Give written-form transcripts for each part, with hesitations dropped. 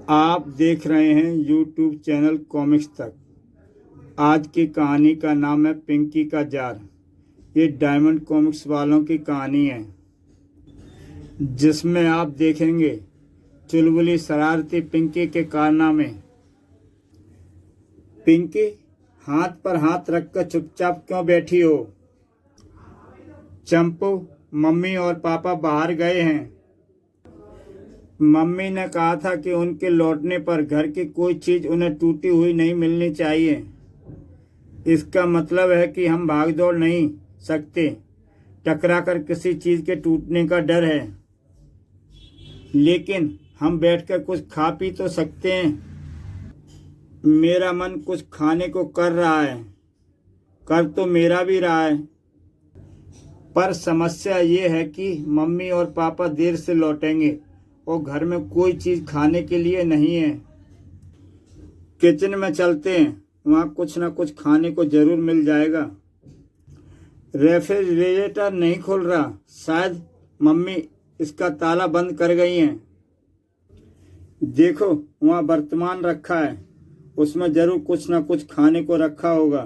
आप देख रहे हैं YouTube चैनल कॉमिक्स तक। आज की कहानी का नाम है पिंकी का जार। ये डायमंड कॉमिक्स वालों की कहानी है, जिसमें आप देखेंगे चुलबुली शरारती पिंकी के कारनामे। पिंकी, हाथ पर हाथ रखकर चुपचाप क्यों बैठी हो? चंपू, मम्मी और पापा बाहर गए हैं। मम्मी ने कहा था कि उनके लौटने पर घर की कोई चीज़ उन्हें टूटी हुई नहीं मिलनी चाहिए। इसका मतलब है कि हम भाग दौड़ नहीं सकते, टकरा कर किसी चीज़ के टूटने का डर है। लेकिन हम बैठकर कुछ खा पी तो सकते हैं। मेरा मन कुछ खाने को कर रहा है, कर तो मेरा भी रहा है, पर समस्या ये है कि मम्मी और पापा देर से लौटेंगे और घर में कोई चीज़ खाने के लिए नहीं है। किचन में चलते हैं, वहाँ कुछ ना कुछ खाने को जरूर मिल जाएगा। रेफ्रिजरेटर नहीं खुल रहा, शायद मम्मी इसका ताला बंद कर गई हैं। देखो, वहाँ वर्तमान रखा है, उसमें जरूर कुछ ना कुछ खाने को रखा होगा।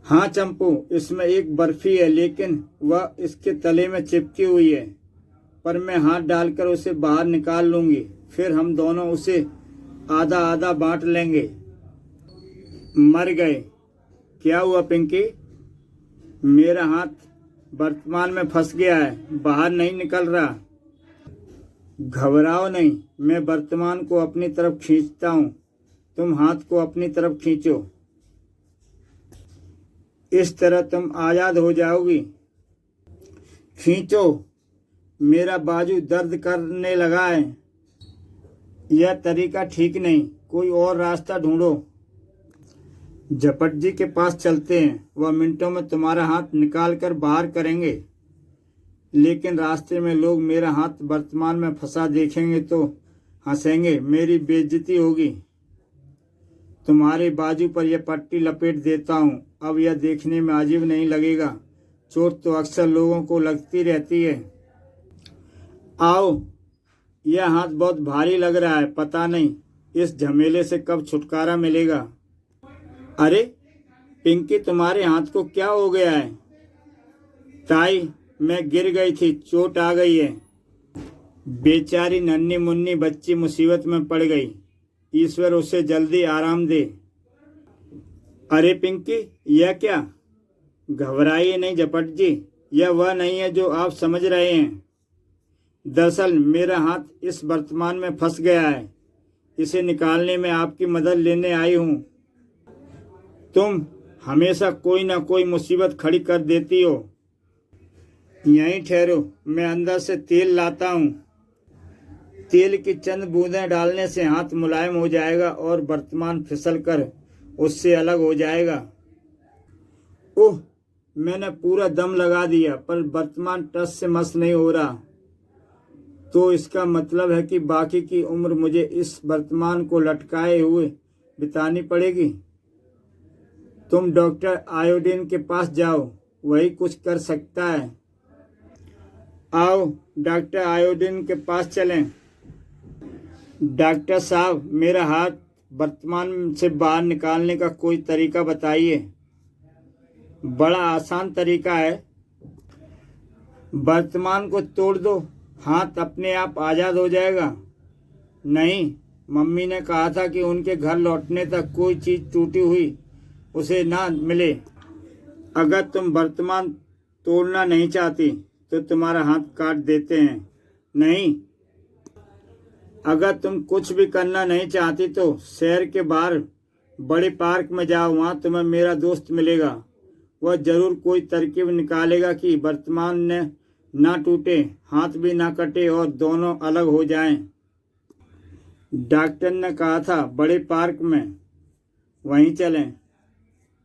हाँ चंपू, इसमें एक बर्फी है, लेकिन वह इसके तले में चिपकी हुई है, पर मैं हाथ डालकर उसे बाहर निकाल लूंगी। फिर हम दोनों उसे आधा आधा बांट लेंगे। मर गए। क्या हुआ पिंकी? मेरा हाथ वर्तमान में फंस गया है, बाहर नहीं निकल रहा। घबराओ नहीं, मैं वर्तमान को अपनी तरफ खींचता हूँ, तुम हाथ को अपनी तरफ खींचो। इस तरह तुम आज़ाद हो जाओगी। खींचो। मेरा बाजू दर्द करने लगा है। यह तरीका ठीक नहीं, कोई और रास्ता ढूंढो। झपट जी के पास चलते हैं, वह मिनटों में तुम्हारा हाथ निकाल कर बाहर करेंगे। लेकिन रास्ते में लोग मेरा हाथ वर्तमान में फंसा देखेंगे तो हंसेंगे, मेरी बेइज्जती होगी। तुम्हारे बाजू पर यह पट्टी लपेट देता हूँ, अब यह देखने में अजीब नहीं लगेगा। चोट तो अक्सर लोगों को लगती रहती है। आओ। यह हाथ बहुत भारी लग रहा है, पता नहीं इस झमेले से कब छुटकारा मिलेगा। अरे पिंकी, तुम्हारे हाथ को क्या हो गया है? ताई, मैं गिर गई थी, चोट आ गई है। बेचारी नन्ही मुन्नी बच्ची मुसीबत में पड़ गई, ईश्वर उसे जल्दी आराम दे। अरे पिंकी, यह क्या? घबराइए नहीं झपट जी, यह वह नहीं है जो आप समझ रहे हैं। दरअसल मेरा हाथ इस वर्तमान में फंस गया है, इसे निकालने में आपकी मदद लेने आई हूँ। तुम हमेशा कोई ना कोई मुसीबत खड़ी कर देती हो। यहीं ठहरो, मैं अंदर से तेल लाता हूँ। तेल की चंद बूंदें डालने से हाथ मुलायम हो जाएगा और वर्तमान फिसल कर उससे अलग हो जाएगा। ओह, मैंने पूरा दम लगा दिया, पर वर्तमान टस से मस नहीं हो रहा। तो इसका मतलब है कि बाकी की उम्र मुझे इस वर्तमान को लटकाए हुए बितानी पड़ेगी। तुम डॉक्टर आयोडीन के पास जाओ, वही कुछ कर सकता है। आओ डॉक्टर आयोडीन के पास चलें। डॉक्टर साहब, मेरा हाथ वर्तमान से बाहर निकालने का कोई तरीका बताइए। बड़ा आसान तरीका है, वर्तमान को तोड़ दो, हाथ अपने आप आज़ाद हो जाएगा। नहीं, मम्मी ने कहा था कि उनके घर लौटने तक कोई चीज़ टूटी हुई उसे ना मिले। अगर तुम वर्तमान तोड़ना नहीं चाहती तो तुम्हारा हाथ काट देते हैं। नहीं, अगर तुम कुछ भी करना नहीं चाहती तो शहर के बाहर बड़े पार्क में जाओ, वहाँ तुम्हें मेरा दोस्त मिलेगा। वह जरूर कोई तरकीब निकालेगा कि वर्तमान ने ना टूटे, हाथ भी ना कटे और दोनों अलग हो जाएं। डॉक्टर ने कहा था बड़े पार्क में, वहीं चलें।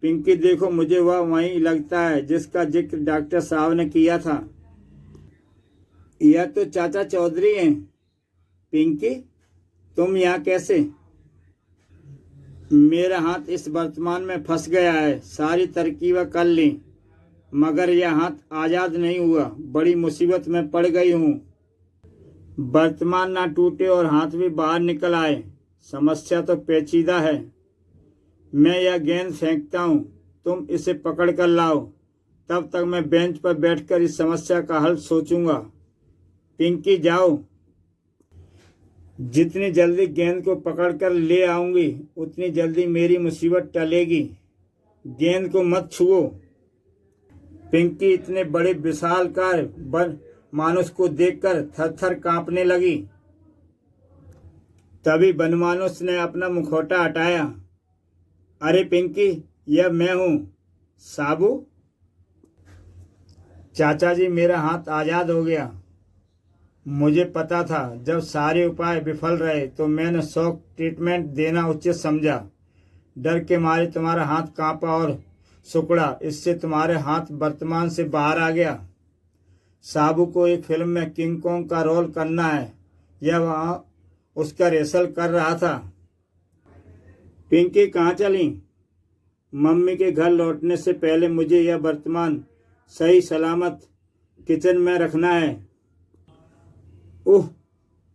पिंकी देखो, मुझे वह वहीं लगता है जिसका जिक्र डॉक्टर साहब ने किया था। यह तो चाचा चौधरी हैं। पिंकी, तुम यहाँ कैसे? मेरा हाथ इस वर्तमान में फंस गया है, सारी तरकीबें कर ली, मगर यह हाथ आज़ाद नहीं हुआ। बड़ी मुसीबत में पड़ गई हूँ। वर्तमान ना टूटे और हाथ भी बाहर निकल आए। समस्या तो पेचीदा है। मैं यह गेंद फेंकता हूँ, तुम इसे पकड़ कर लाओ। तब तक मैं बेंच पर बैठकर इस समस्या का हल सोचूंगा। पिंकी जाओ। जितनी जल्दी गेंद को पकड़कर ले आऊंगी उतनी जल्दी मेरी मुसीबत टलेगी। गेंद को मत छुओ। पिंकी इतने बड़े विशालकाय मानुष को देखकर थर-थर कांपने लगी। तभी बनमानुष ने अपना मुखौटा हटाया। अरे पिंकी, यह मैं हूँ। साबू। चाचा जी, मेरा हाथ आजाद हो गया। मुझे पता था जब सारे उपाय विफल रहे तो मैंने शॉक ट्रीटमेंट देना उचित समझा। डर के मारे तुम्हारा हाथ कांपा और सिकुड़ा, इससे तुम्हारे हाथ वर्तमान से बाहर आ गया। साबू को एक फिल्म में किंग कॉन्ग का रोल करना है। यह वहाँ उसका रिहर्सल कर रहा था। पिंकी कहाँ चली? मम्मी के घर लौटने से पहले मुझे यह वर्तमान सही सलामत किचन में रखना है। ओह,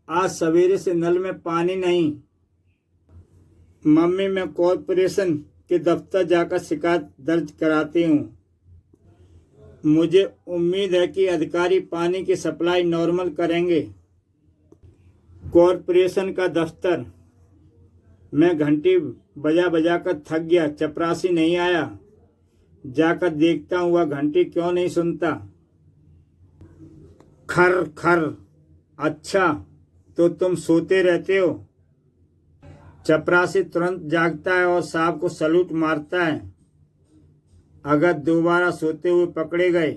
आज सवेरे से नल में पानी नहीं। मम्मी, मैं कॉर्पोरेशन के दफ्तर जाकर शिकायत दर्ज कराती हूँ। मुझे उम्मीद है कि अधिकारी पानी की सप्लाई नॉर्मल करेंगे। कॉर्पोरेशन का दफ्तर। मैं घंटी बजा बजा कर थक गया, चपरासी नहीं आया। जाकर देखता हूँ वह घंटी क्यों नहीं सुनता। खर खर। अच्छा, तो तुम सोते रहते हो। चपरासी तुरंत जागता है और साहब को सलूट मारता है। अगर दोबारा सोते हुए पकड़े गए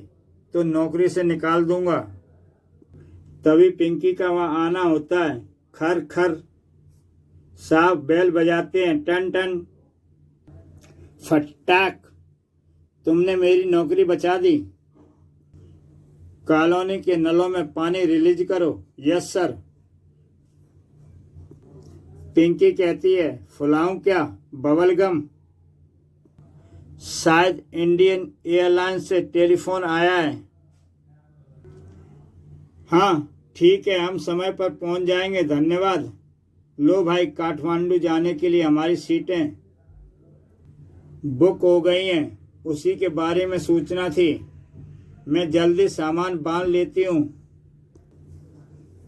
तो नौकरी से निकाल दूंगा। तभी पिंकी का वहां आना होता है। खर खर। साहब बेल बजाते हैं, टन टन। फटाक। तुमने मेरी नौकरी बचा दी। कॉलोनी के नलों में पानी रिलीज करो। Yes sir. पिंकी कहती है, फुलाऊं क्या? Bubble gum. शायद इंडियन एयरलाइंस से टेलीफोन आया है। हाँ ठीक है, हम समय पर पहुंच जाएंगे, धन्यवाद। लो भाई, काठमांडू जाने के लिए हमारी सीटें बुक हो गई हैं। उसी के बारे में सूचना थी। मैं जल्दी सामान बांध लेती हूँ।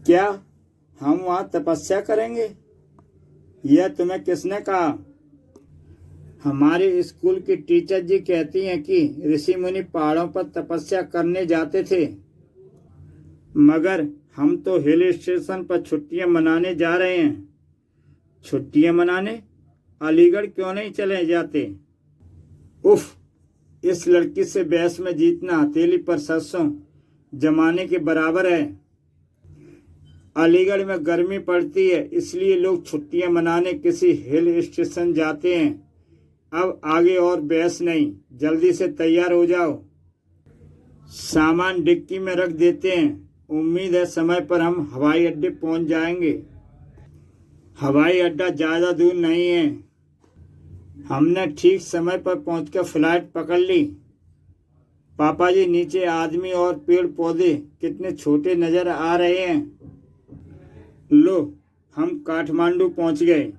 क्या हम वहाँ तपस्या करेंगे? यह तुम्हें किसने कहा? हमारे स्कूल की टीचर जी कहती हैं कि ऋषि मुनि पहाड़ों पर तपस्या करने जाते थे। मगर हम तो हिल स्टेशन पर छुट्टियां मनाने जा रहे हैं। छुट्टियां मनाने? अलीगढ़ क्यों नहीं चले जाते? उफ, इस लड़की से बहस में जीतना हथेली पर सरसों जमाने के बराबर है। अलीगढ़ में गर्मी पड़ती है, इसलिए लोग छुट्टियां मनाने किसी हिल स्टेशन जाते हैं। अब आगे और बहस नहीं, जल्दी से तैयार हो जाओ। सामान डिक्की में रख देते हैं। उम्मीद है समय पर हम हवाई अड्डे पहुंच जाएंगे। हवाई अड्डा ज़्यादा दूर नहीं है। हमने ठीक समय पर पहुंचकर फ्लाइट पकड़ ली। पापा जी, नीचे आदमी और पेड़ पौधे कितने छोटे नजर आ रहे हैं। लो, हम काठमांडू पहुंच गए।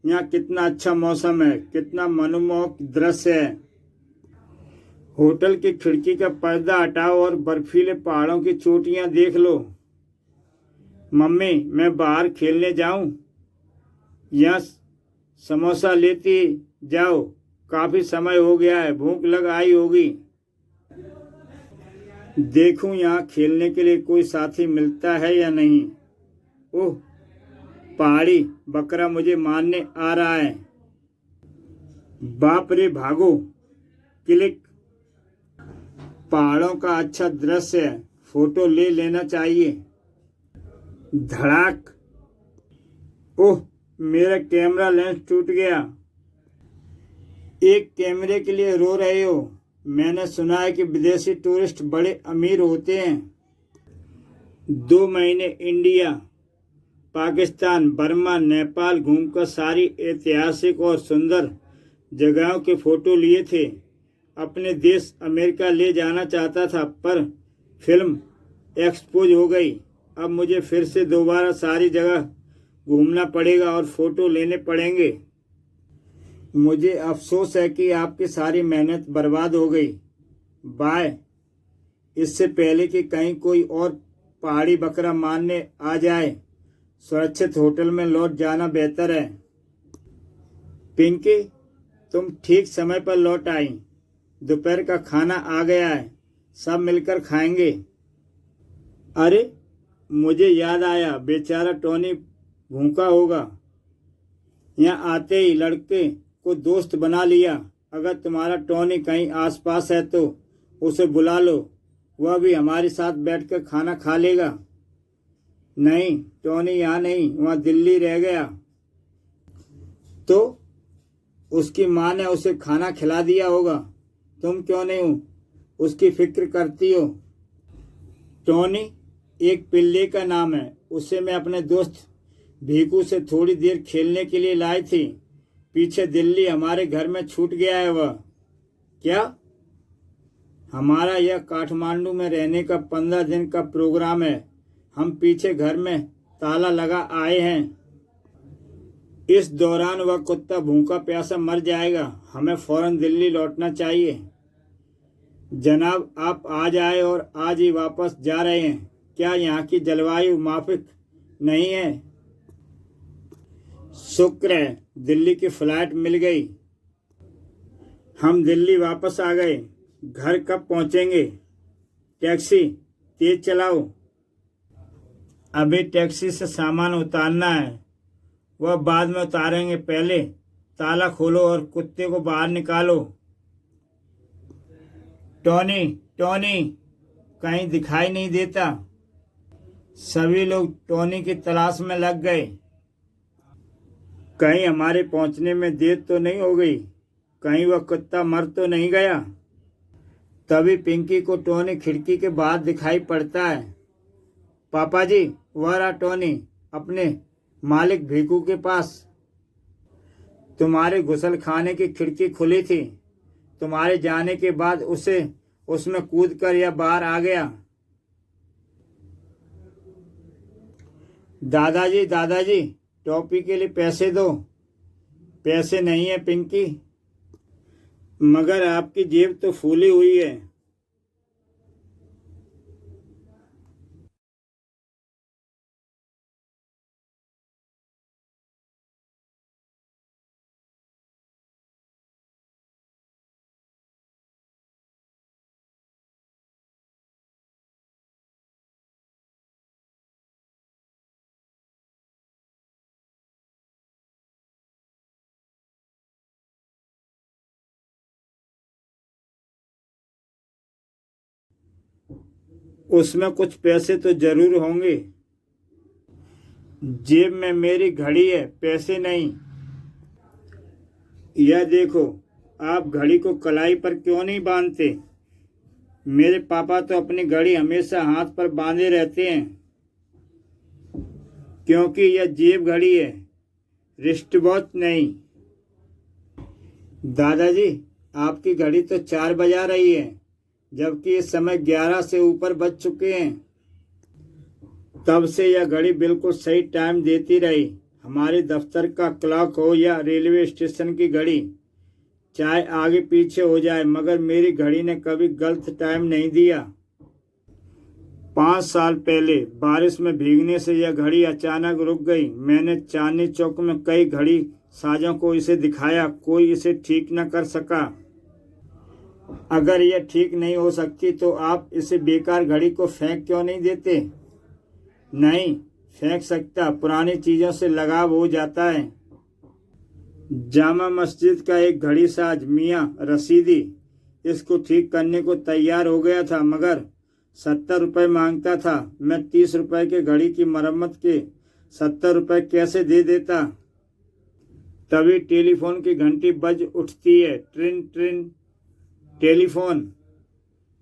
यहाँ कितना अच्छा मौसम है, कितना मनमोहक दृश्य है। होटल की खिड़की का पर्दा हटाओ और बर्फीले पहाड़ों की चोटियां देख लो। मम्मी, मैं बाहर खेलने जाऊं? यहाँ समोसा लेती जाओ, काफी समय हो गया है, भूख लग आई होगी। देखूं यहाँ खेलने के लिए कोई साथी मिलता है या नहीं। ओह, पहाड़ी बकरा मुझे मारने आ रहा है। बाप रे, भागो। क्लिक। पहाड़ों का अच्छा दृश्य है, फोटो ले लेना चाहिए। धड़ाक। ओह, मेरा कैमरा लेंस टूट गया। एक कैमरे के लिए रो रहे हो? मैंने सुना है कि विदेशी टूरिस्ट बड़े अमीर होते हैं। 2 महीने इंडिया, पाकिस्तान, बर्मा, नेपाल घूमकर सारी ऐतिहासिक और सुंदर जगहों के फोटो लिए थे। अपने देश अमेरिका ले जाना चाहता था, पर फिल्म एक्सपोज हो गई। अब मुझे फिर से दोबारा सारी जगह घूमना पड़ेगा और फोटो लेने पड़ेंगे। मुझे अफसोस है कि आपकी सारी मेहनत बर्बाद हो गई। बाय। इससे पहले कि कहीं कोई और पहाड़ी बकरा मारने आ जाए, सुरक्षित होटल में लौट जाना बेहतर है। पिंकी, तुम ठीक समय पर लौट आई। दोपहर का खाना आ गया है, सब मिलकर खाएंगे। अरे, मुझे याद आया, बेचारा टोनी भूखा होगा। यहाँ आते ही लड़के को दोस्त बना लिया। अगर तुम्हारा टोनी कहीं आसपास है तो उसे बुला लो, वह भी हमारे साथ बैठकर खाना खा लेगा। नहीं, टोनी यहाँ नहीं, वहाँ दिल्ली रह गया। तो उसकी माँ ने उसे खाना खिला दिया होगा। तुम क्यों नहीं उसकी फिक्र करती हो? टोनी एक पिल्ले का नाम है। उसे मैं अपने दोस्त भीकू से थोड़ी देर खेलने के लिए लाई थी। पीछे दिल्ली हमारे घर में छूट गया है वह। क्या? हमारा यह काठमांडू में रहने का 15 दिन का प्रोग्राम है। हम पीछे घर में ताला लगा आए हैं। इस दौरान वह कुत्ता भूखा प्यासा मर जाएगा। हमें फौरन दिल्ली लौटना चाहिए। जनाब, आप आज आए और आज ही वापस जा रहे हैं। क्या यहाँ की जलवायु माफिक नहीं है? शुक्र है दिल्ली की फ्लाइट मिल गई। हम दिल्ली वापस आ गए। घर कब पहुँचेंगे? टैक्सी तेज चलाओ। अभी टैक्सी से सामान उतारना है, वह बाद में उतारेंगे। पहले ताला खोलो और कुत्ते को बाहर निकालो। टोनी, टोनी कहीं दिखाई नहीं देता। सभी लोग टोनी की तलाश में लग गए। कहीं हमारे पहुंचने में देर तो नहीं हो गई? कहीं वह कुत्ता मर तो नहीं गया? तभी पिंकी को टोनी खिड़की के बाहर दिखाई पड़ता है। पापा जी, वह रहा टोनी अपने मालिक भीकू के पास। तुम्हारे गुसल खाने की खिड़की खुली थी। तुम्हारे जाने के बाद उसे उसमें कूदकर यह बाहर आ गया। दादाजी, दादाजी, टॉपी के लिए पैसे दो। पैसे नहीं है पिंकी, मगर आपकी जेब तो फूली हुई है। उसमें कुछ पैसे तो जरूर होंगे। जेब में मेरी घड़ी है, पैसे नहीं। यह देखो, आप घड़ी को कलाई पर क्यों नहीं बांधते? मेरे पापा तो अपनी घड़ी हमेशा हाथ पर बांधे रहते हैं, क्योंकि यह जेब घड़ी है, रिस्ट वॉच नहीं। दादाजी, आपकी घड़ी तो 4 बजा रही है, जबकि इस समय 11 से ऊपर बज चुके हैं। तब से यह घड़ी बिल्कुल सही टाइम देती रही। हमारे दफ्तर का क्लॉक हो या रेलवे स्टेशन की घड़ी, चाहे आगे पीछे हो जाए, मगर मेरी घड़ी ने कभी गलत टाइम नहीं दिया। 5 साल पहले बारिश में भीगने से यह घड़ी अचानक रुक गई। मैंने चांदनी चौक में कई घड़ी साजों को इसे दिखाया, कोई इसे ठीक न कर सका। अगर यह ठीक नहीं हो सकती तो आप इसे बेकार घड़ी को फेंक क्यों नहीं देते? नहीं फेंक सकता, पुरानी चीज़ों से लगाव हो जाता है। जामा मस्जिद का एक घड़ी साज मियाँ रशीदी इसको ठीक करने को तैयार हो गया था, मगर 70 रुपये मांगता था। मैं 30 रुपये के घड़ी की मरम्मत के 70 रुपये कैसे दे देता? तभी टेलीफोन की घंटी बज उठती है। ट्रिन ट्रिन। टेलीफोन।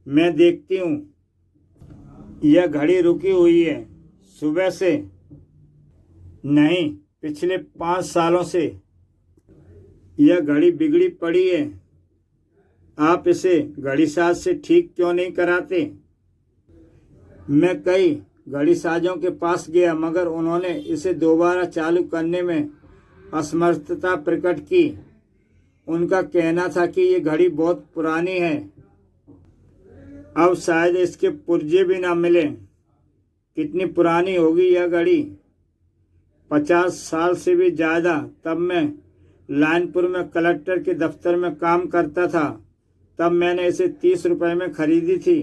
मैं देखती हूँ यह घड़ी रुकी हुई है सुबह से। नहीं, पिछले 5 सालों से यह घड़ी बिगड़ी पड़ी है। आप इसे घड़ी साज से ठीक क्यों नहीं कराते? मैं कई घड़ी साजों के पास गया, मगर उन्होंने इसे दोबारा चालू करने में असमर्थता प्रकट की। उनका कहना था कि ये घड़ी बहुत पुरानी है, अब शायद इसके पुर्जे भी ना मिले। कितनी पुरानी होगी यह घड़ी? 50 साल से भी ज़्यादा। तब मैं लायनपुर में कलेक्टर के दफ्तर में काम करता था। तब मैंने इसे 30 रुपए में खरीदी थी।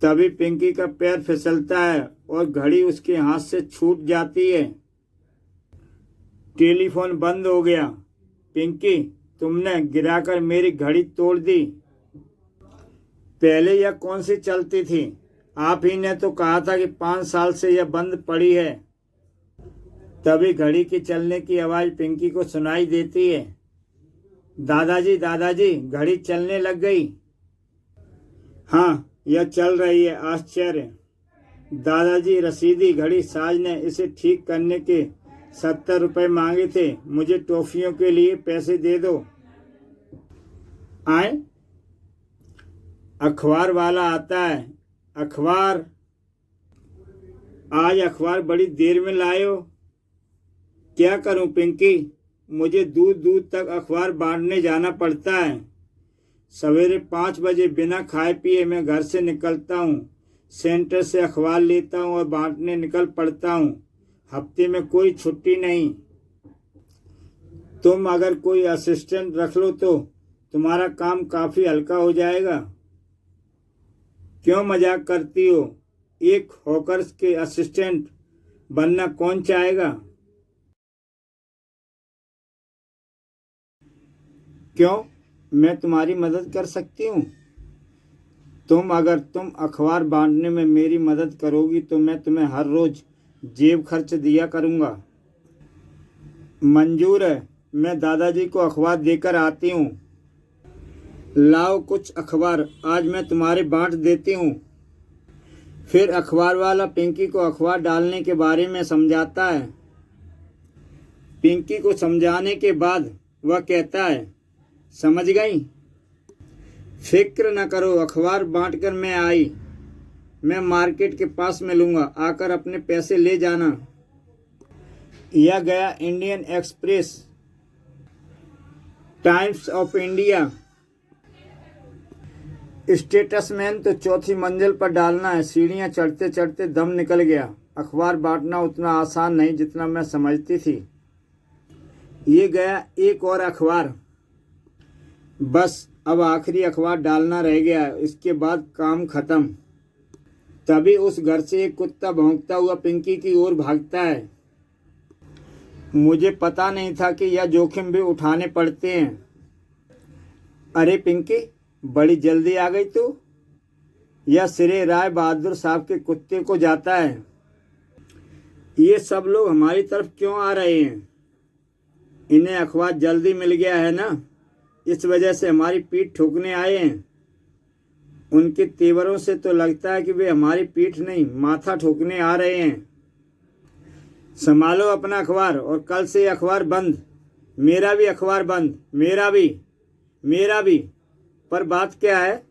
तभी पिंकी का पैर फिसलता है और घड़ी उसके हाथ से छूट जाती है। टेलीफोन बंद हो गया। पिंकी, तुमने गिराकर मेरी घड़ी तोड़ दी। पहले यह कौन सी चलती थी? आप ही ने तो कहा था कि 5 साल से यह बंद पड़ी है। तभी घड़ी की चलने की आवाज़ पिंकी को सुनाई देती है। दादाजी, दादाजी, घड़ी चलने लग गई। हाँ, यह चल रही है। आश्चर्य। दादाजी, रसीदी घड़ी साज ने इसे ठीक करने के 70 रुपए मांगे थे। मुझे टॉफियों के लिए पैसे दे दो। आए, अखबार वाला आता है। अखबार? आज अखबार बड़ी देर में लाए हो। क्या करूं पिंकी, मुझे दूर दूर तक अखबार बांटने जाना पड़ता है। सवेरे 5 बजे बिना खाए पिए मैं घर से निकलता हूँ। सेंटर से अखबार लेता हूँ और बांटने निकल पड़ता हूँ। हफ्ते में कोई छुट्टी नहीं। तुम अगर कोई असिस्टेंट रख लो तो तुम्हारा काम काफ़ी हल्का हो जाएगा। क्यों मजाक करती हो? एक हॉकर्स के असिस्टेंट बनना कौन चाहेगा? क्यों, मैं तुम्हारी मदद कर सकती हूँ। अगर तुम अखबार बांटने में मेरी मदद करोगी तो मैं तुम्हें हर रोज जेब खर्च दिया करूँगा। मंजूर है। मैं दादाजी को अखबार देकर आती हूँ। लाओ कुछ अखबार, आज मैं तुम्हारे बांट देती हूँ। फिर अखबार वाला पिंकी को अखबार डालने के बारे में समझाता है। पिंकी को समझाने के बाद वह कहता है, समझ गई? फिक्र न करो, अखबार बांटकर मैं आई। मैं मार्केट के पास मिलूंगा, आकर अपने पैसे ले जाना। यह गया Indian Express, Times of India. Statesman तो 4थी मंजिल पर डालना है। सीढ़ियां चढ़ते चढ़ते दम निकल गया। अखबार बांटना उतना आसान नहीं जितना मैं समझती थी। ये गया एक और अखबार। बस अब आखिरी अखबार डालना रह गया, इसके बाद काम खत्म। तभी उस घर से एक कुत्ता भौंकता हुआ पिंकी की ओर भागता है। मुझे पता नहीं था कि यह जोखिम भी उठाने पड़ते हैं। अरे पिंकी, बड़ी जल्दी आ गई तू। यह श्री राय बहादुर साहब के कुत्ते को जाता है। ये सब लोग हमारी तरफ क्यों आ रहे हैं? इन्हें अखबार जल्दी मिल गया है ना, इस वजह से हमारी पीठ ठोकने आए हैं। उनके तेवरों से तो लगता है कि वे हमारी पीठ नहीं माथा ठोकने आ रहे हैं। संभालो अपना अखबार, और कल से अखबार बंद। मेरा भी अखबार बंद। मेरा भी। पर बात क्या है?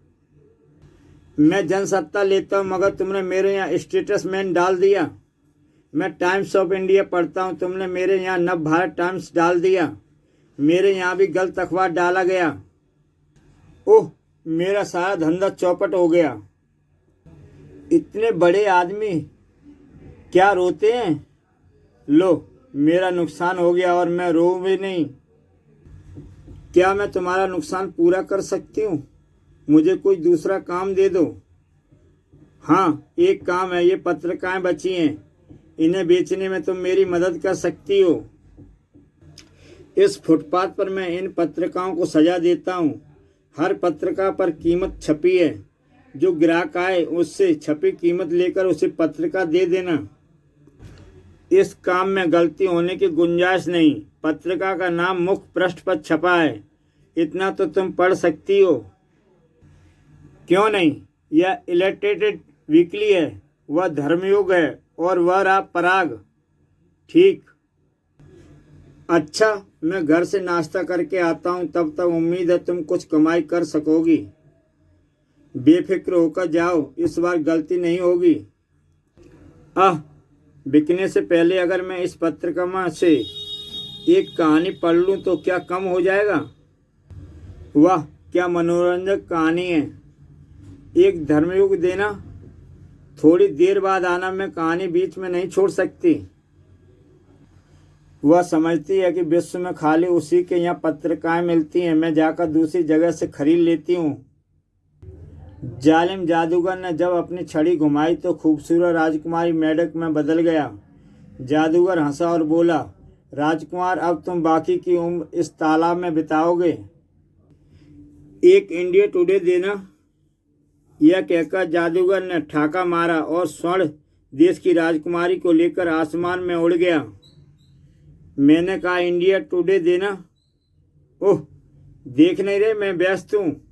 मैं जनसत्ता लेता हूँ, मगर तुमने मेरे यहाँ स्टेटसमैन डाल दिया। मैं टाइम्स ऑफ इंडिया पढ़ता हूँ, तुमने मेरे यहाँ नव भारत टाइम्स डाल दिया। मेरे यहाँ भी गलत अखबार डाला गया। ओह, मेरा सारा धंधा चौपट हो गया। इतने बड़े आदमी क्या रोते हैं? लो, मेरा नुकसान हो गया और मैं रो भी नहीं। क्या मैं तुम्हारा नुकसान पूरा कर सकती हूँ? मुझे कोई दूसरा काम दे दो। हाँ, एक काम है। ये पत्रिकाएं बची हैं, इन्हें बेचने में तुम मेरी मदद कर सकती हो। इस फुटपाथ पर मैं इन पत्रिकाओं को सजा देता हूँ। हर पत्रिका पर कीमत छपी है। जो ग्राहक आए उससे छपी कीमत लेकर उसे पत्रिका दे देना। इस काम में गलती होने की गुंजाइश नहीं। पत्रिका का नाम मुख्य पृष्ठ पर छपा है, इतना तो तुम पढ़ सकती हो। क्यों नहीं? यह इलस्ट्रेटेड वीकली है, वह धर्मयुग है और वह पराग। ठीक। अच्छा, मैं घर से नाश्ता करके आता हूँ, तब तक उम्मीद है तुम कुछ कमाई कर सकोगी। बेफिक्र होकर जाओ, इस बार गलती नहीं होगी। आह, बिकने से पहले अगर मैं इस पत्रिका से एक कहानी पढ़ लूँ तो क्या कम हो जाएगा? वाह, क्या मनोरंजक कहानी है। एक धर्मयुग देना। थोड़ी देर बाद आना, मैं कहानी बीच में नहीं छोड़ सकती। वह समझती है कि विश्व में खाली उसी के यहाँ पत्रिकाएं मिलती हैं। मैं जाकर दूसरी जगह से खरीद लेती हूँ। जालिम जादूगर ने जब अपनी छड़ी घुमाई तो खूबसूरत राजकुमारी मेंढक में बदल गया। जादूगर हंसा और बोला, राजकुमार, अब तुम बाकी की उम्र इस तालाब में बिताओगे। एक इंडिया टुडे देना। यह कहकर जादूगर ने ठाका मारा और स्वर्ण देश की राजकुमारी को लेकर आसमान में उड़ गया। मैंने कहा, इंडिया टुडे देना। ओह, देख नहीं रहे, मैं व्यस्त हूँ।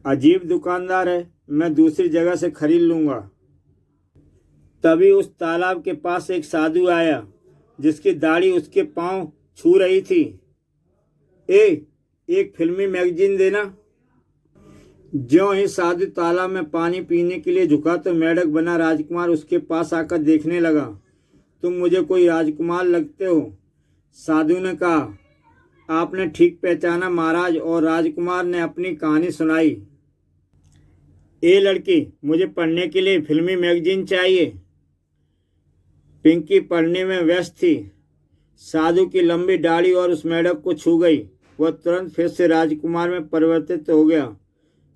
अजीब दुकानदार है, मैं दूसरी जगह से खरीद लूँगा। तभी उस तालाब के पास एक साधु आया जिसकी दाढ़ी उसके पांव छू रही थी। एक फिल्मी मैगजीन देना। ज्यों ही साधु तालाब में पानी पीने के लिए झुका तो मेंढक बना राजकुमार उसके पास आकर देखने लगा। तुम मुझे कोई राजकुमार लगते हो, साधु ने कहा। आपने ठीक पहचाना महाराज। और राजकुमार ने अपनी कहानी सुनाई। ए लड़की, मुझे पढ़ने के लिए फिल्मी मैगजीन चाहिए। पिंकी पढ़ने में व्यस्त थी। साधु की लंबी दाढ़ी और उस मेंढक को छू गई। वह तुरंत फिर से राजकुमार में परिवर्तित हो गया।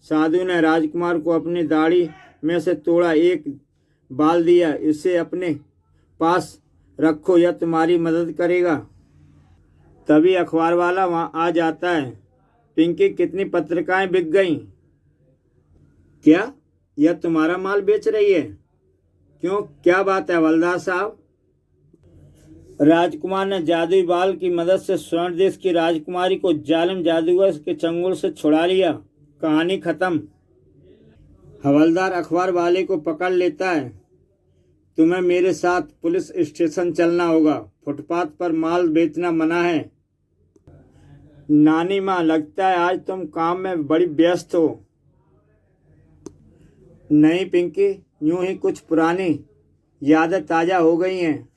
साधु ने राजकुमार को अपनी दाढ़ी में से तोड़ा एक बाल दिया। इसे अपने पास रखो, यह तुम्हारी मदद करेगा। तभी अखबार वाला वहां आ जाता है। पिंकी, कितनी पत्रिकाएं बिक गईं? क्या यह तुम्हारा माल बेच रही है? क्यों, क्या बात है हवलदार साहब? राजकुमार ने जादुई बाल की मदद से स्वर्ण देश की राजकुमारी को जालिम जादूगर के चंगुल से छुड़ा लिया। कहानी खत्म। हवलदार अखबार वाले को पकड़ लेता है। तुम्हें मेरे साथ पुलिस स्टेशन चलना होगा। फुटपाथ पर माल बेचना मना है। नानी माँ, लगता है आज तुम काम में बड़ी व्यस्त हो। नहीं पिंकी, यूं ही कुछ पुरानी यादें ताज़ा हो गई हैं।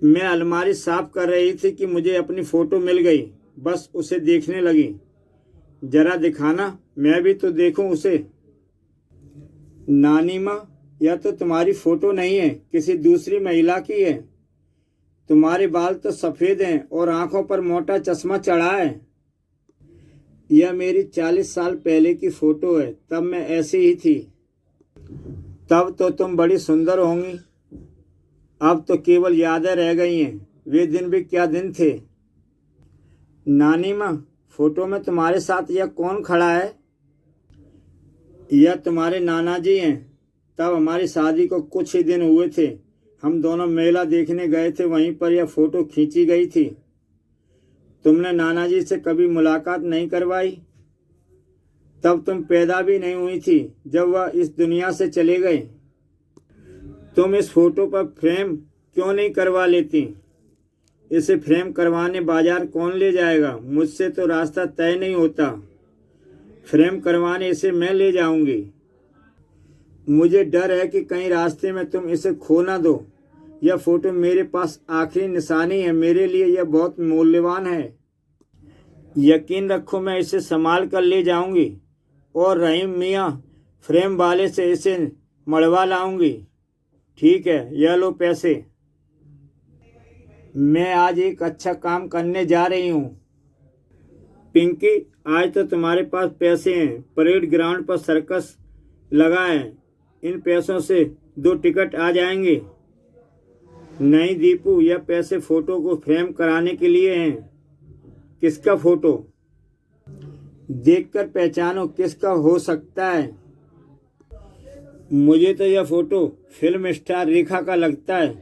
मैं अलमारी साफ कर रही थी कि मुझे अपनी फ़ोटो मिल गई। बस उसे देखने लगी। जरा दिखाना, मैं भी तो देखूं उसे। नानी माँ, यह तो तुम्हारी फ़ोटो नहीं है, किसी दूसरी महिला की है। तुम्हारे बाल तो सफ़ेद हैं और आंखों पर मोटा चश्मा चढ़ा है। यह मेरी 40 साल पहले की फ़ोटो है। तब मैं ऐसी ही थी। तब तो तुम बड़ी सुंदर होंगी। अब तो केवल यादें रह गई हैं। वे दिन भी क्या दिन थे। नानी माँ, फोटो में तुम्हारे साथ यह कौन खड़ा है? यह तुम्हारे नाना जी हैं। तब हमारी शादी को कुछ ही दिन हुए थे। हम दोनों मेला देखने गए थे, वहीं पर यह फ़ोटो खींची गई थी। तुमने नाना जी से कभी मुलाकात नहीं करवाई? तब तुम पैदा भी नहीं हुई थी जब वह इस दुनिया से चले गए। तुम इस फोटो पर फ्रेम क्यों नहीं करवा लेती? इसे फ्रेम करवाने बाजार कौन ले जाएगा? मुझसे तो रास्ता तय नहीं होता। फ्रेम करवाने इसे मैं ले जाऊंगी। मुझे डर है कि कहीं रास्ते में तुम इसे खो ना दो। यह फोटो मेरे पास आखिरी निशानी है। मेरे लिए यह बहुत मूल्यवान है। यकीन रखो, मैं इसे संभाल कर ले जाऊंगी और रहीम मियाँ फ्रेम वाले से इसे मढ़वा लाऊंगी। ठीक है, यह लो पैसे। मैं आज एक अच्छा काम करने जा रही हूँ। पिंकी, आज तो तुम्हारे पास पैसे हैं। परेड ग्राउंड पर सर्कस लगा है। इन पैसों से 2 टिकट आ जाएंगे। नहीं दीपू, यह पैसे फोटो को फ्रेम कराने के लिए हैं। किसका फोटो? देखकर पहचानो किसका हो सकता है। मुझे तो यह फोटो फिल्म स्टार रेखा का लगता है।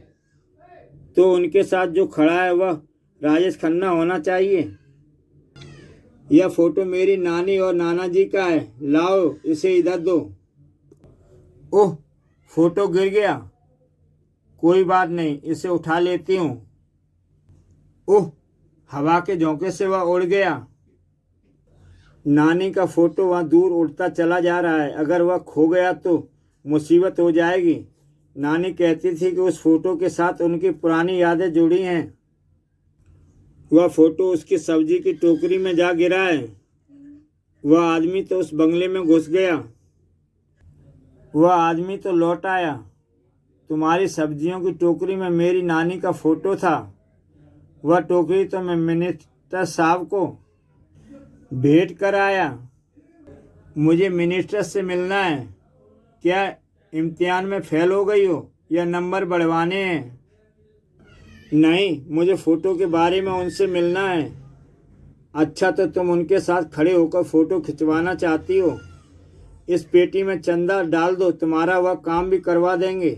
तो उनके साथ जो खड़ा है वह राजेश खन्ना होना चाहिए। यह फोटो मेरी नानी और नाना जी का है। लाओ, इसे इधर दो। ओह, फोटो गिर गया। कोई बात नहीं, इसे उठा लेती हूँ। ओह, हवा के झोंके से वह उड़ गया। नानी का फोटो वहाँ दूर उड़ता चला जा रहा है। अगर वह खो गया तो मुसीबत हो जाएगी। नानी कहती थी कि उस फोटो के साथ उनकी पुरानी यादें जुड़ी हैं। वह फोटो उसकी सब्जी की टोकरी में जा गिरा है। वह आदमी तो उस बंगले में घुस गया। वह आदमी तो लौट आया। तुम्हारी सब्जियों की टोकरी में मेरी नानी का फोटो था। वह टोकरी तो मैं मिनिस्टर साहब को भेंट कर आया। मुझे मिनिस्टर से मिलना है। क्या इम्तिहान में फेल हो गई हो या नंबर बढ़वाने हैं? नहीं, मुझे फ़ोटो के बारे में उनसे मिलना है। अच्छा, तो तुम उनके साथ खड़े होकर फ़ोटो खिंचवाना चाहती हो? इस पेटी में चंदा डाल दो, तुम्हारा वह काम भी करवा देंगे।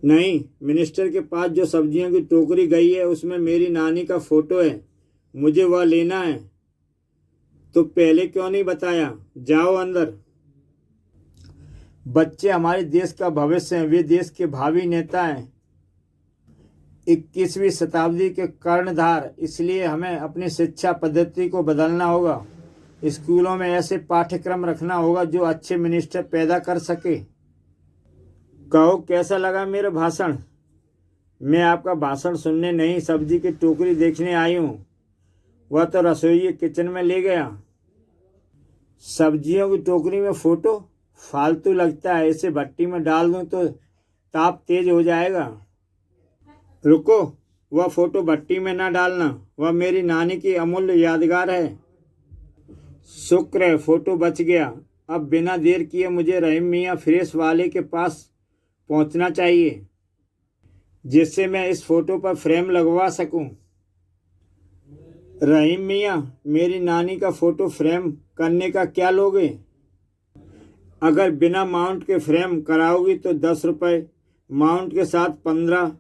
नहीं, मिनिस्टर के पास जो सब्जियों की टोकरी गई है उसमें मेरी नानी का फ़ोटो है। मुझे वह लेना है। तो पहले क्यों नहीं बताया? जाओ अंदर। बच्चे हमारे देश का भविष्य हैं। वे देश के भावी नेता हैं, 21वीं शताब्दी के कर्णधार। इसलिए हमें अपनी शिक्षा पद्धति को बदलना होगा। स्कूलों में ऐसे पाठ्यक्रम रखना होगा जो अच्छे मिनिस्टर पैदा कर सके। कहो, कैसा लगा मेरा भाषण? मैं आपका भाषण सुनने नहीं, सब्जी की टोकरी देखने आई हूँ। वह तो रसोई किचन में ले गया। सब्जियों की टोकरी में फ़ोटो फालतू लगता है। इसे भट्टी में डाल दूँ तो ताप तेज हो जाएगा। रुको, वह फ़ोटो भट्टी में ना डालना। वह मेरी नानी की अमूल्य यादगार है। शुक्र है फ़ोटो बच गया। अब बिना देर किए मुझे रहीम मियाँ फ्रेश वाले के पास पहुंचना चाहिए, जिससे मैं इस फ़ोटो पर फ्रेम लगवा सकूं। रहीम मियाँ, मेरी नानी का फ़ोटो फ्रेम करने का क्या लोगे? अगर बिना माउंट के फ्रेम कराओगी तो 10 रुपये, माउंट के साथ 15,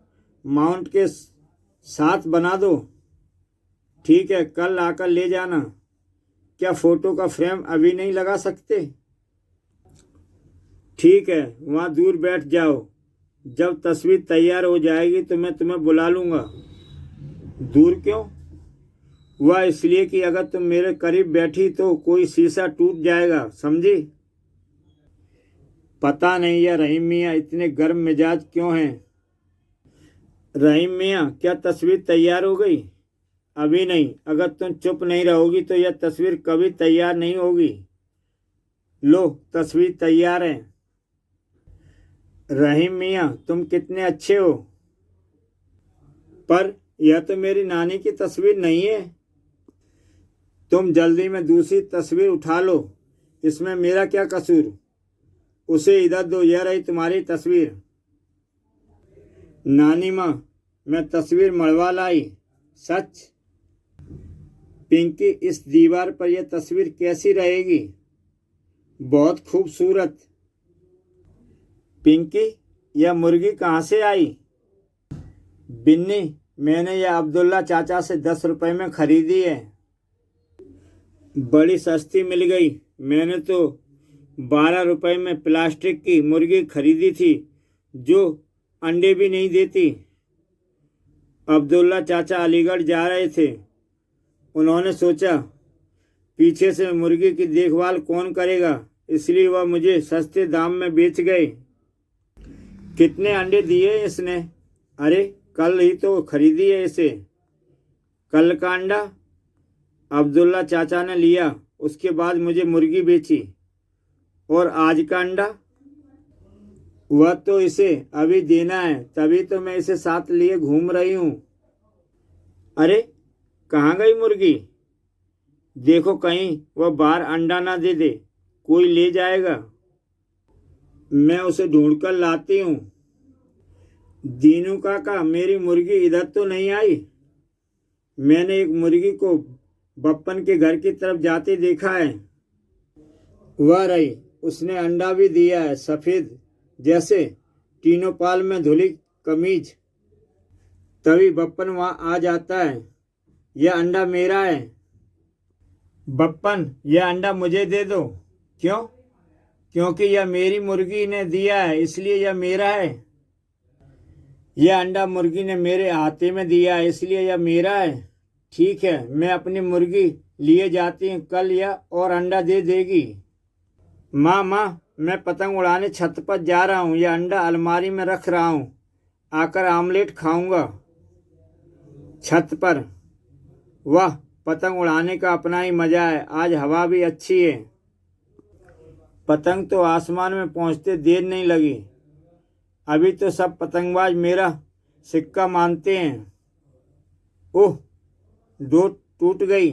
माउंट के साथ बना दो। ठीक है, कल आकर ले जाना। क्या फ़ोटो का फ्रेम अभी नहीं लगा सकते? ठीक है, वहाँ दूर बैठ जाओ। जब तस्वीर तैयार हो जाएगी तो मैं तुम्हें बुला लूँगा। दूर क्यों? वह इसलिए कि अगर तुम मेरे करीब बैठी तो कोई शीशा टूट जाएगा, समझी? पता नहीं यार रहीम मियाँ इतने गर्म मिजाज क्यों हैं। रहीम मियाँ, क्या तस्वीर तैयार हो गई? अभी नहीं। अगर तुम चुप नहीं रहोगी तो यह तस्वीर कभी तैयार नहीं होगी। लो, तस्वीर तैयार है। रहीम मियाँ, तुम कितने अच्छे हो। पर यह तो मेरी नानी की तस्वीर नहीं है। तुम जल्दी में दूसरी तस्वीर उठा लो। इसमें मेरा क्या कसूर? उसे इधर दो, यह रही तुम्हारी तस्वीर। नानी माँ, मैं तस्वीर मढ़वा लाई। सच? पिंकी, इस दीवार पर यह तस्वीर कैसी रहेगी? बहुत खूबसूरत। पिंकी, यह मुर्गी कहाँ से आई? बिन्नी, मैंने यह अब्दुल्ला चाचा से 10 रुपए में खरीदी है। बड़ी सस्ती मिल गई। मैंने तो 12 रुपए में प्लास्टिक की मुर्गी खरीदी थी जो अंडे भी नहीं देती। अब्दुल्ला चाचा अलीगढ़ जा रहे थे। उन्होंने सोचा पीछे से मुर्गी की देखभाल कौन करेगा, इसलिए वह मुझे सस्ते दाम में बेच गए। कितने अंडे दिए इसने? अरे, कल ही तो खरीदी है इसे। कल का अंडा अब्दुल्ला चाचा ने लिया, उसके बाद मुझे मुर्गी बेची। और आज का अंडा? वह तो इसे अभी देना है, तभी तो मैं इसे साथ लिए घूम रही हूँ। अरे, कहाँ गई मुर्गी? देखो कहीं वह बाहर अंडा ना दे दे, कोई ले जाएगा। मैं उसे ढूंढकर लाती हूँ। दीनू काका, मेरी मुर्गी इधर तो नहीं आई। मैंने एक मुर्गी को बप्पन के घर की तरफ जाते देखा है। वह रही, उसने अंडा भी दिया है, सफ़ेद जैसे टीनोपाल में धुली कमीज। तभी बप्पन वहाँ आ जाता है। यह अंडा मेरा है। बप्पन, यह अंडा मुझे दे दो। क्यों? क्योंकि यह मेरी मुर्गी ने दिया है, इसलिए यह मेरा है। यह अंडा मुर्गी ने मेरे हाथे में दिया है, इसलिए यह मेरा है। ठीक है, मैं अपनी मुर्गी लिए जाती हूँ, कल यह और अंडा दे देगी। माँ, मैं पतंग उड़ाने छत पर जा रहा हूँ। यह अंडा अलमारी में रख रहा हूँ, आकर आमलेट खाऊंगा। छत पर। वाह, पतंग उड़ाने का अपना ही मजा है। आज हवा भी अच्छी है। पतंग तो आसमान में पहुंचते देर नहीं लगी। अभी तो सब पतंगबाज मेरा सिक्का मानते हैं। ओह, डोर टूट गई।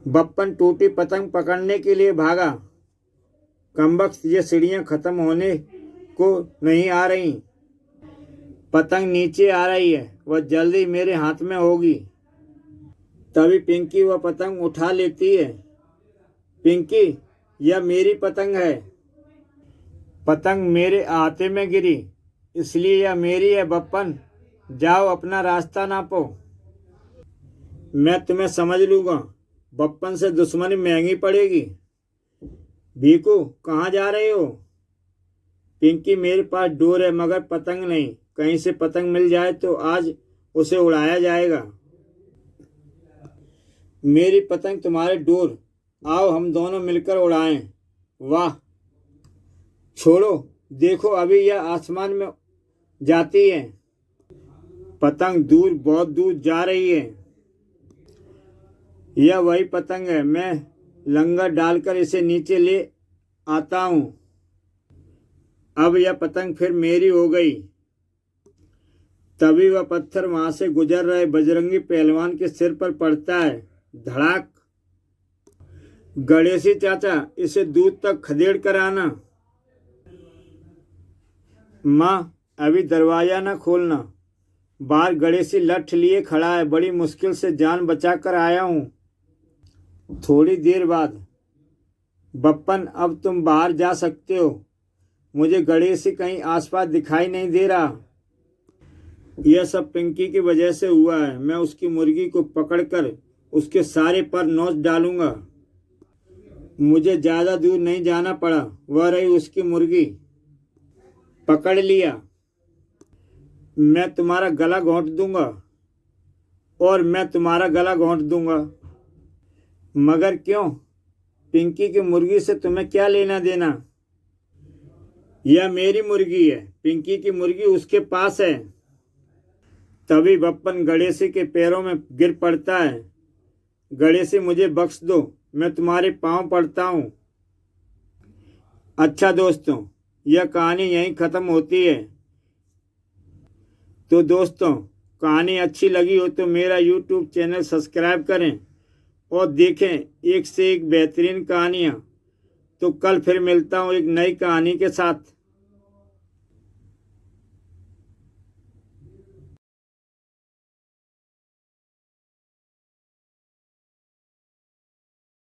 बप्पन टूटी पतंग पकड़ने के लिए भागा। कमबख्त, ये सीढ़ियां खत्म होने को नहीं आ रही। पतंग नीचे आ रही है, वह जल्दी मेरे हाथ में होगी। तभी पिंकी वह पतंग उठा लेती है। पिंकी, यह मेरी पतंग है। पतंग मेरे हाथे में गिरी, इसलिए यह मेरी है। बप्पन, जाओ अपना रास्ता नापो। मैं तुम्हें समझ लूंगा। बप्पन से दुश्मनी महंगी पड़ेगी। भीकू, कहाँ जा रहे हो? पिंकी, मेरे पास डोर है मगर पतंग नहीं। कहीं से पतंग मिल जाए तो आज उसे उड़ाया जाएगा। मेरी पतंग तुम्हारे डोर, आओ हम दोनों मिलकर उड़ाएं। वाह, छोड़ो, देखो अभी यह आसमान में जाती है। पतंग दूर, बहुत दूर जा रही है। यह वही पतंग है। मैं लंगर डालकर इसे नीचे ले आता हूं। अब यह पतंग फिर मेरी हो गई। तभी वह पत्थर वहां से गुजर रहे बजरंगी पहलवान के सिर पर पड़ता है। धड़ाक। गणेशी चाचा, इसे दूध तक खदेड़ कर आना। माँ, अभी दरवाजा न खोलना। बाहर गणेशी लठ लिए खड़ा है। बड़ी मुश्किल से जान बचा कर आया हूँ। थोड़ी देर बाद, बप्पन, अब तुम बाहर जा सकते हो। मुझे गणेशी कहीं आसपास दिखाई नहीं दे रहा। यह सब पिंकी की वजह से हुआ है। मैं उसकी मुर्गी को पकड़कर उसके सारे पर नोच डालूंगा। मुझे ज्यादा दूर नहीं जाना पड़ा। वह रही उसकी मुर्गी। पकड़ लिया। मैं तुम्हारा गला घोंट दूंगा और मैं तुम्हारा गला घोंट दूंगा। मगर क्यों? पिंकी की मुर्गी से तुम्हें क्या लेना देना? यह मेरी मुर्गी है। पिंकी की मुर्गी उसके पास है। तभी बप्पन गणेशी के पैरों में गिर पड़ता है। गणेशी, मुझे बख्श दो, मैं तुम्हारे पांव पड़ता हूं। अच्छा दोस्तों, यह कहानी यहीं ख़त्म होती है। तो दोस्तों, कहानी अच्छी लगी हो तो मेरा YouTube चैनल सब्सक्राइब करें और देखें एक से एक बेहतरीन कहानियाँ। तो कल फिर मिलता हूँ एक नई कहानी के साथ।